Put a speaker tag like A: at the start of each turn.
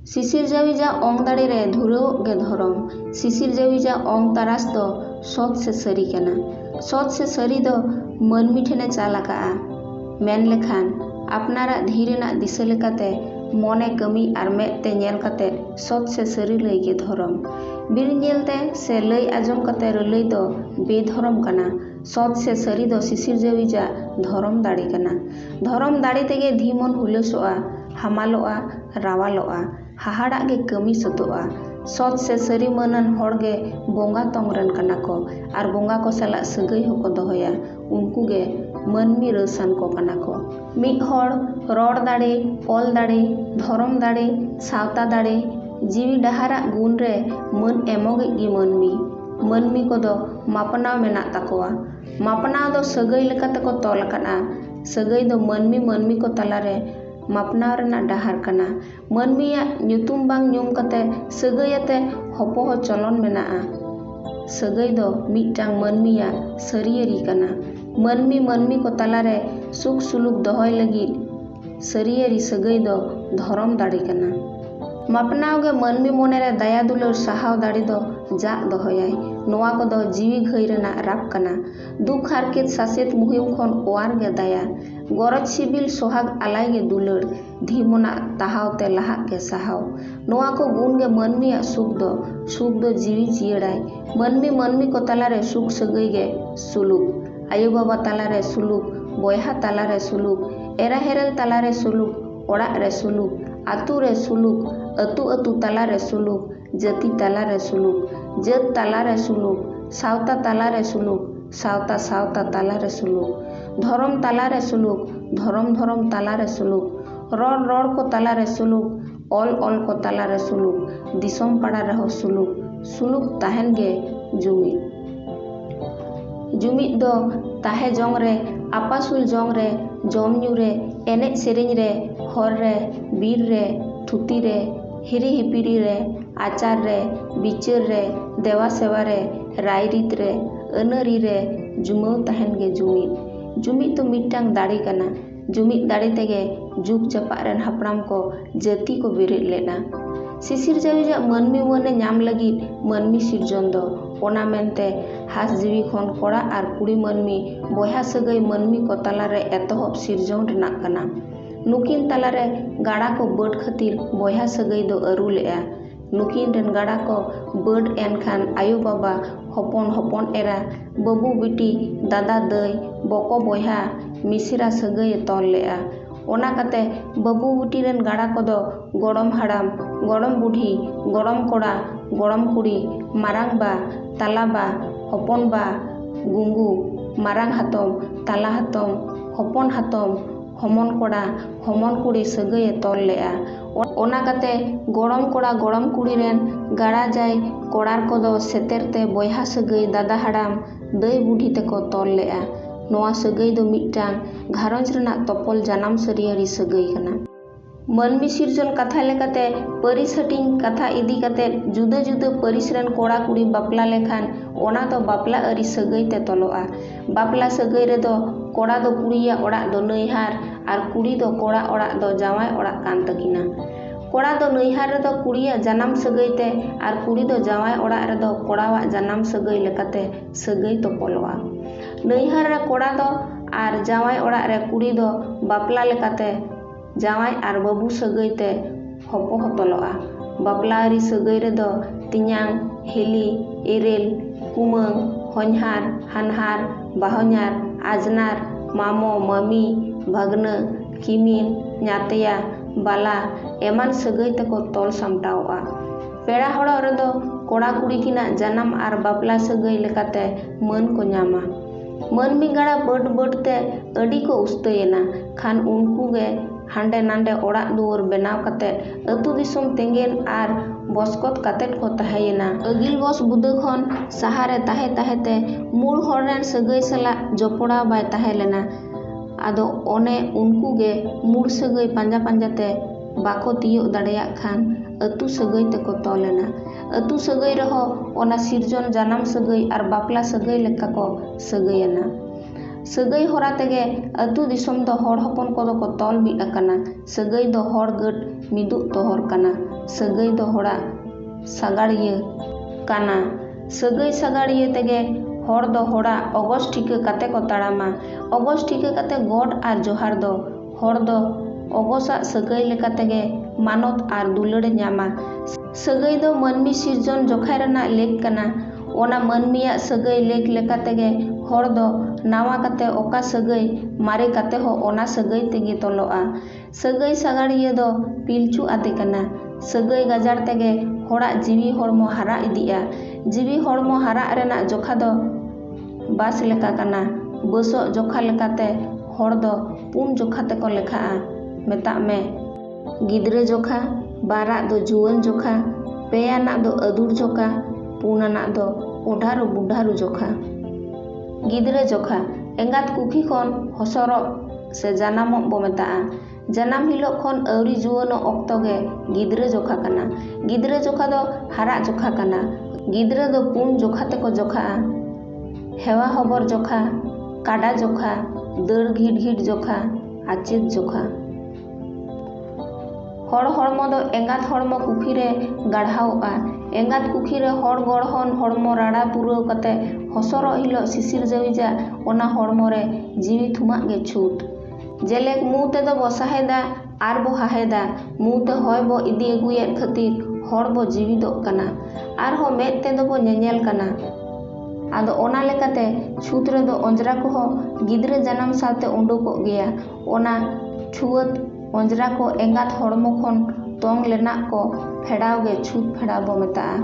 A: ᱥᱤᱥᱤᱨ ᱡᱟᱹᱣᱤ ᱡᱟ ᱚᱝ ᱫᱟᱲᱮ ᱨᱮ ᱫᱷᱩᱨᱟᱹᱣᱚᱜ ᱜᱮ ᱫᱷᱚᱨᱚᱢ, ᱥᱤᱥᱤᱨ ᱡᱟᱹᱣᱤ ᱡᱟ ᱚᱝ ᱛᱟᱨᱟᱥ ᱫᱚ ᱥᱚᱛ ᱥᱮ ᱥᱟᱹᱨᱤ ᱠᱟᱱᱟ। ᱥᱚᱛ ᱥᱮ ᱥᱟᱹᱨᱤ ᱫᱚ ᱢᱟᱹᱱᱢᱤ ᱴᱷᱮᱱᱮ ᱪᱟᱞ ᱟᱠᱟᱜᱼᱟ। ᱢᱮᱱ ᱞᱮᱠᱷᱟᱱ ᱟᱯᱱᱟᱨᱟᱜ ᱫᱷᱤ ᱨᱮᱱᱟᱜ ᱫᱤᱥᱟᱹ ᱞᱮᱠᱟᱛᱮ ᱢᱚᱱᱮ ᱠᱟᱹᱢᱤ ᱟᱨ ᱢᱮᱫ ᱛᱮ ᱧᱮᱞ ᱠᱟᱛᱮ ᱥᱚᱛ ᱥᱮ ᱥᱟᱹᱨᱤ ᱞᱟᱹᱭ ᱜᱮ ᱫᱷᱚᱨᱚᱢ। ᱵᱤᱱ ᱧᱮᱞᱛᱮ ᱥᱮ ᱞᱟᱹᱭ ᱟᱸᱡᱚᱢ ᱠᱟᱛᱮ ᱞᱟᱹᱞᱟᱹᱭ ᱫᱚ ᱵᱮᱫᱷᱚᱨᱚᱢ ᱠᱟᱱᱟ। ᱥᱚᱛ ᱥᱮ ᱥᱟᱹᱨᱤ ᱫᱚ ᱥᱤᱥᱤᱨ ᱡᱟᱹᱣᱤ ᱡᱟ ᱫᱷᱚᱨᱚᱢ ᱫᱟᱲᱮ ᱠᱟᱱᱟ। ᱫᱷᱚᱨᱚᱢ ᱫᱟᱲᱮ ᱛᱮᱜᱮ ᱫᱷᱤ ᱢᱚᱱ ᱦᱩᱞᱟᱹᱥᱚᱜᱼᱟ, ᱦᱟᱢᱟᱞᱚᱜᱼᱟ, ᱨᱟᱣᱟᱞᱚᱜᱼᱟ, ᱦᱟᱦᱟᱲᱟᱜ ᱜᱮ ᱠᱟᱹᱢᱤ ᱥᱟᱹᱛᱚᱜᱼᱟ। ᱥᱚᱛ ᱥᱮ ᱥᱟᱹᱨᱤ ᱢᱟᱹᱱᱟᱱ ᱦᱚᱲ ᱜᱮ ᱵᱚᱸᱜᱟ ᱛᱚᱝ ᱨᱮᱱ ᱠᱟᱱᱟ ᱠᱚ ᱟᱨ ᱵᱚᱸᱜᱟ ᱠᱚ ᱥᱟᱞᱟᱜ ᱥᱟᱹᱜᱟᱹᱭ ᱦᱚᱸᱠᱚ ᱫᱚᱦᱚᱭᱟ। ᱩᱱᱠᱩ ᱜᱮ ᱢᱟᱹᱱᱢᱤ ᱨᱟᱹᱥᱟᱱ ᱠᱚ ᱠᱟᱱᱟ ᱠᱚ। ᱢᱤᱫ ᱦᱚᱲ ᱨᱚᱲ ᱫᱟᱲᱮ, ᱚᱞ ᱫᱟᱲᱮ, ᱫᱷᱚᱨᱚᱢ ᱫᱟᱲᱮ, ᱥᱟᱶᱛᱟ ᱫᱟᱲᱮ, ᱡᱤᱣᱤ ᱰᱟᱦᱟᱨᱟᱜ ᱜᱩᱱ ᱨᱮ ᱢᱟᱹᱱ ᱮᱢᱚᱜᱤᱡ ᱜᱮ ᱢᱟᱹᱱᱢᱤ। ᱢᱟᱹᱱᱢᱤ ᱠᱚᱫᱚ ᱢᱟᱯᱱᱟᱣ ᱢᱮᱱᱟᱜ ᱛᱟᱠᱚᱣᱟ। ᱢᱟᱯᱱᱟᱣ ᱫᱚ ᱥᱟᱹᱜᱟᱹᱭ ᱞᱮᱠᱟ ᱛᱮᱠᱚ ᱛᱚᱞ ᱟᱠᱟᱫᱼᱟ। ᱥᱟᱹᱜᱟᱹᱭ ᱫᱚ ᱢᱟᱹᱱᱢᱤ ᱠᱚ ᱛᱟᱞᱟᱨᱮ ᱢᱟᱯᱱᱟᱣ ᱨᱮᱱᱟᱜ ᱰᱟᱦᱟᱨ ᱠᱟᱱᱟ। ᱢᱟᱹᱱᱢᱤᱭᱟᱜ ᱧᱩᱛᱩᱢ ᱵᱟᱝ ᱧᱩᱢ ᱠᱟᱛᱮ ᱥᱟᱹᱜᱟᱹᱭ ᱟᱛᱮ ᱦᱚᱯᱚᱦᱚ ᱪᱚᱞᱚᱱ ᱢᱮᱱᱟᱜᱼᱟ। ᱥᱟᱹᱜᱟᱹᱭ ᱫᱚ ᱢᱤᱫᱴᱟᱝ ᱢᱟᱹᱱᱢᱤᱭᱟᱜ ᱥᱟᱹᱨᱤᱭᱟᱹᱨᱤ ᱠᱟᱱᱟ। ᱢᱟᱹᱱᱢᱤ ᱠᱚ ᱛᱟᱞᱟᱨᱮ ᱥᱩᱠ ᱥᱩᱞᱩᱠ ᱫᱚᱦᱚᱭ ᱞᱟᱹᱜᱤᱫ ᱥᱟᱹᱨᱤᱭᱟᱹᱨᱤ ᱥᱟᱹᱜᱟᱹᱭ ᱫᱚ ᱫᱷᱚᱨᱚᱢ ᱫᱟᱲᱮ ᱠᱟᱱᱟ। ᱢᱟᱯᱱᱟᱣ ᱜᱮ ᱢᱟᱹᱱᱢᱤ ᱢᱚᱱᱮᱨᱮ ᱫᱟᱭᱟ ᱫᱩᱞᱟᱹᱲ ᱥᱟᱦᱟᱣ ᱫᱟᱲᱮ ᱫᱚ ᱡᱟᱜ ᱫᱚᱦᱚᱭᱟᱭ। ᱱᱚᱣᱟ ᱠᱚᱫᱚ ᱡᱤᱣᱤ ᱜᱷᱟᱹᱭ ᱨᱮᱱᱟᱜ ᱨᱟᱜ ᱠᱟᱱᱟ। ᱫᱩᱠ ᱦᱟᱨᱠᱮᱛ ᱥᱟᱥᱮᱛ ᱢᱩᱦᱤᱢ ᱠᱷᱚᱱ ᱚᱣᱟᱨ ᱜᱮ ᱫᱟᱭᱟ। ᱜᱚᱨᱚᱡᱽ ᱥᱤᱵᱤᱞ ᱥᱚᱦᱟᱜ ᱟᱞᱟᱭ ᱜᱮ ᱫᱩᱞᱟᱹᱲ। ᱫᱷᱤ ᱢᱚᱱᱟᱜ ᱛᱟᱦᱟᱣ ᱛᱮ ᱞᱟᱦᱟᱜ ᱜᱮ ᱥᱟᱦᱟᱣ। ᱱᱚᱣᱟ ko ᱜᱩᱱ ᱜᱮ ᱢᱟᱹᱱᱢᱤᱭᱟᱜ ᱥᱩᱠ ᱫᱚ ᱡᱤᱣᱤ ᱡᱤᱭᱟᱹᱲᱟᱭ। ᱢᱟᱹᱱᱢᱤ ko ᱛᱟᱞᱟᱨᱮ ᱥᱩᱠ ᱥᱟᱹᱜᱟᱹᱭ ᱜᱮ ᱥᱩᱞᱩᱠ। ᱟᱭᱳ ᱵᱟᱵᱟ ᱛᱟᱞᱟᱨᱮ ᱥᱩᱞᱩᱠ, ᱵᱚᱭᱦᱟ ᱛᱟᱞᱟᱨᱮ ᱥᱩᱞᱩᱠ, ᱮᱨᱟ ᱦᱮᱨᱮᱞ ᱛᱟᱞᱟᱨᱮ ᱥᱩᱞᱩᱠ, ᱚᱲᱟᱜ ᱨᱮ ᱥᱩᱞᱩᱠ, ᱟᱹᱛᱩ ᱨᱮ ᱥᱩᱞᱩᱠ, ᱟᱹᱛᱩ ᱛᱟᱞᱟᱨᱮ ᱥᱩᱞᱩᱠ, ᱡᱟᱹᱛᱤ ᱛᱟᱞᱟᱨᱮ ᱥᱩᱞᱩᱠ, ᱡᱟᱹᱛ ᱛᱟᱞᱟᱨᱮ ᱥᱩᱞᱩᱠ, ᱥᱟᱶᱛᱟ ᱛᱟᱞᱟᱨᱮ ᱥᱩᱞᱩᱠ, ᱥᱟᱶᱛᱟ ᱛᱟᱞᱟᱨᱮ ᱥᱩᱞᱩᱠ, ᱫᱷᱚᱨᱚᱢ ᱛᱟᱞᱟᱨᱮ ᱥᱩᱞᱩᱠ, ᱫᱷᱚᱨᱚᱢ ᱛᱟᱞᱟᱨᱮ ᱥᱩᱞᱩᱠ, ᱨᱚᱲ ko ᱛᱟᱞᱟᱨᱮ ᱥᱩᱞᱩᱠ, ᱚᱞ ko ᱛᱟᱞᱟᱨᱮ ᱥᱩᱞᱩᱠ, ᱫᱤᱥᱚᱢ ᱯᱟᱲᱟ ᱨᱮᱦᱚᱸ ᱥᱩᱞᱩᱠ ᱛᱟᱦᱮᱱ ᱜᱮ ᱡᱩᱢᱤᱫ। ᱡᱩᱢᱤᱫ ᱫᱚ ᱛᱟᱦᱮᱸ ᱡᱚᱝ ᱨᱮ, ᱟᱯᱟᱥᱩᱞ ᱡᱚᱝ ᱨᱮ, ᱡᱚᱢ ᱧᱩ ᱨᱮ, ᱮᱱᱮᱡ ᱥᱮᱨᱮᱧ ᱨᱮ, ᱦᱚᱨ ᱨᱮ, ᱵᱤᱨ ᱨᱮ, ᱛᱷᱩᱛᱤ ᱨᱮ, ᱦᱤᱨᱤ ᱦᱤᱯᱤᱲᱤ ᱨᱮ, आचार रे, बिचार रे, देवा सेवा रे, रायरीत रे, अनरी रे जुमाव तहन गे जुमिद तो मिदटांग दाड़े कना। जुमिद दाड़े तेगे जुग जापाक रेन हापड़ाम को जाति को बेरेद लेना। सिसिर जाविजा मानमी मने नाम लगिद मानमी सिरजन दो ओना मेनते हास जीवी खन कोड़ा आर कुड़ी मानमी बयहा सगाई मानमी को तालारे एतहब सिरजन रेनाक कना। नुकिन तालारे गाड़ा को बड़ खातिर बयहा सगाई दो अरु लेआ। नुकिन रेन गाड़ा को बड़ एनखान आयो बाबा हपन हपन एरा बाबू बिटी दादा दाई बको बयहा मिसिरा सगाई तल लेआ। ओना काते बाबू बिटी रेन गाड़ा को दो गड़म हाड़ाम, गड़म बुढ़ी, गड़म कोड़ा, गड़म कुड़ी, मारांग बा, ताला बा, हपन बा, गुंगू, मारांग हातम, ताला हातम, हपन हातम, हमन कोड़ा, हमन कुड़ी सगाई तल लेआ। ओना काते गड़म कोड़ा गड़म कुड़ी रेन गाड़ा जाय कोड़ार को दो सेतेरते बयहा सगाई दादा हाड़ाम, दाई बुढ़ी तेको तल लेआ। नोआ सगाई दो मिदटांग घारंज रेनाक तपल जानाम सारियारी सगाई कना। मानमी सिरजन कथा लेकाते परिस हटिंग कथा इदी काते जुदा जुदा परिस रेन कोड़ा कुड़ी बापला लेखान ओना दो बापला अरी सगाई ते तलोआ। बापला सगाई रे दो कोड़ा दो कुड़िया ओड़ाक दो नैहार आर कुड़ी दो कोड़ा ओड़ाक दो जावाई ओड़ाक कान तकिना। कोड़ा दो नैहार रे दो कुड़िया जानाम सगाई ते आर कुड़ी दो जावाई ओड़ाक रे दो कोड़ावाक जानाम सगाई लेकाते सगाई तपलोआ। नैहार रे कोड़ा दो आर जावाई ओड़ाक रे कुड़ी दो बापला लेकाते जावाई आर बाबू सगाई ते हपो तलोआ। बापला अरी सगाई रे दो तिन्यांग, हिली, इरेल, कुमांग, हन्हार, हानहार, बाहन्यार, आजनार, मामो, मामी, भागना, किमिन, नातेया, बाला एमान सगाई तेको तल सामटाओआ। पेड़ा हड़ो रे दो कोड़ा कुड़ी किना जानाम आर बापला सगाई लेकाते मान को नामा। मानमी गाड़ा बड़ बड़ते अडी को उस्तयेना खान उनको गे हांडे नांडे ओड़ाक दुआर बनाव काते अतु दिसोम तेंगेन आर बसकत कातेट को तहायेना। अगिल बस बुदा खन सहारे ताहेते मूल हर रेन सगाई सला जपड़ाव बाय ताहे लेना। आदो ओने उनको गे मूल सगाई पांजा पांजाते बाको तियोग दाड़ेयाक खान अतु सगाई तेको तलेना। अतु सगाई रहो ओना सिरजन जानाम सगाई आर बापला सगाई लेका को सगाईना। सगई हरा तेगे अतु दिसम दो हर हपन को तल बिद आकाना। सगई दो हर गट मिदुग तोहर काना। सगई दो हरा सागाड़िया काना। सगई सागाड़िया तेगे हर दो हरा अगस ठिका काते को ताड़ामा। अगस ठिका काते गॉड आर जोहार दो हर दो अगसा सगई लेका तेगे मानत आर दुलाड़ ᱧᱟᱢᱟ। सगई दो मानमी सिरजन जखाय रना लेख काना। ओना मानमिया सगई लेख लेका तेगे हर दो नावा काते ओका सगई मारे काते हो ओना सगई तेगे तोलोआ। सगई सागाड़िया दो पिलचु आदे काना। सगई गाजार तेगे हरा जीवी हरमो हारा इदिया। जीवी हरमो हारा रेना जोखा दो बास लेका काना। बसो जोखा लेकाते हर दो पुन जोखा तेको लेखाआ। मेता में गिद्रे जोखा, बारा दो जुआन जोखा, पेयाना दो अदुर जोखा, पुनाना दो ओढारू बुढारू जोखा। गिद्रे जोखा एंगात कुखी खन हसरो से जानामो बो मेताआ। जानाम हिलो खन अवरी जुआनो ऑक्तो गे गिद्रे जोखा काना। गिद्रे जोखा दो हारा जोखा काना। गिद्रे दो पुन जोखा तेको जोखाआ। हेवा हबर जोखा, काडा जोखा, दर घिट घिट जोखा, आचेत जोखा। हर हरमो दो एंगात हरमो कुखी रे गाढ़ाओआ। एंगात कुखी रे हर गढ़हन हरमो राड़ा पुराव काते हसरो हिलो सिसिर जाविजा ओना हरमो रे जीवी थुमाग गे छूट। जेलेक मु ते दो बो साहेदा आर बो हाहेदा। मु ते हय बो इदी अगुयेद खातिर हर बो जीवी दो काना। आर हो मेद ते दो बो ñeñel काना। आदो ओना लेकाते छूत रे दो अंजरा को हो गिद्रे जानाम साथे उंडुको गया। ओना छुअत अंजरा को एंगात हरमो खन तोंग लेना को फेड़ाव गे छूत फेड़ाव बो मेताआ।